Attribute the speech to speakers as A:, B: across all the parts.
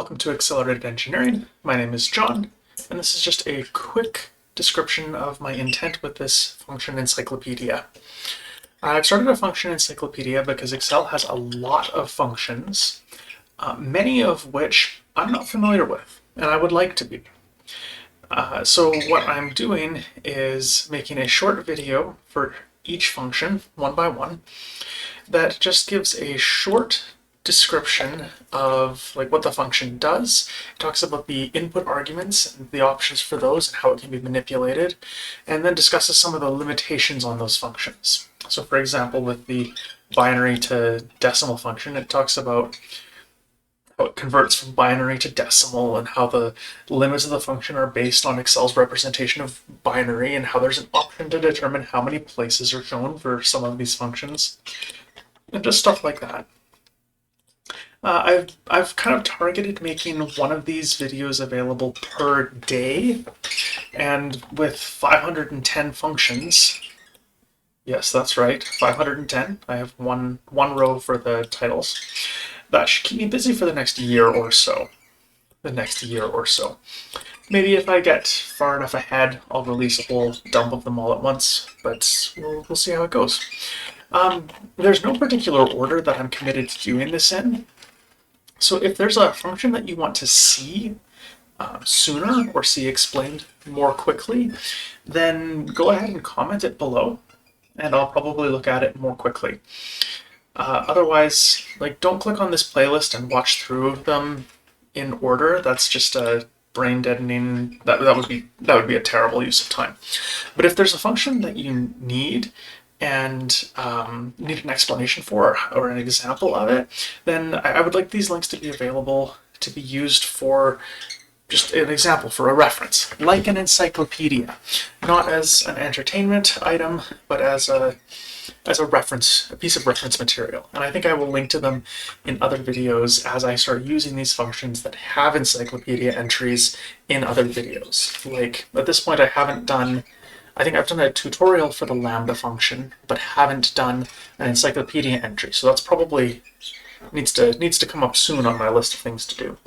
A: welcome to Accelerated Engineering. My name is John, and this is just a quick description of my intent with this function encyclopedia. I've started a function encyclopedia because Excel has a lot of functions, many of which I'm not familiar with, and I would like to be. So what I'm doing is making a short video for each function, one by one, that just gives a short description of what the function does. It talks about the input arguments and the options for those and how it can be manipulated, and then discusses some of the limitations on those functions. So for example, with the binary to decimal function, it talks about how it converts from binary to decimal and how the limits of the function are based on Excel's representation of binary and how there's an option to determine how many places are shown for some of these functions, and just stuff like that. I've kind of targeted making one of these videos available per day, and with 510 functions, yes, that's right, 510. I have one row for the titles. That should keep me busy for the next year or so. Maybe if I get far enough ahead, I'll release a whole dump of them all at once, but we'll see how it goes. There's no particular order that I'm committed to doing this in. So if there's a function that you want to see sooner or see explained more quickly, then go ahead and comment it below, and I'll probably look at it more quickly. Otherwise, don't click on this playlist and watch through them in order. That's just a brain deadening. That would be a terrible use of time. But if there's a function that you need and need an explanation for or an example of it, then I would like these links to be available to be used for just an example, for a reference, like an encyclopedia, not as an entertainment item, but as a reference, a piece of reference material. And I think I will link to them in other videos as I start using these functions that have encyclopedia entries in other videos. At this point, I think I've done a tutorial for the lambda function, but haven't done an encyclopedia entry. So that's probably needs to come up soon on my list of things to do.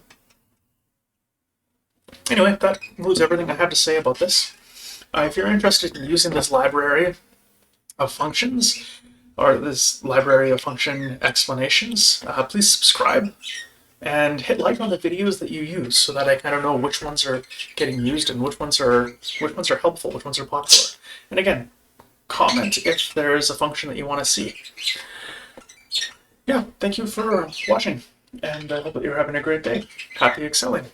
A: Anyway, that concludes everything I have to say about this. If you're interested in using this library of functions, or this library of function explanations, please subscribe and hit like on the videos that you use so that I kind of know which ones are getting used and which ones are helpful, which ones are popular. And again, comment if there's a function that you want to see. Yeah, thank you for watching, and I hope that you're having a great day. Happy excelling.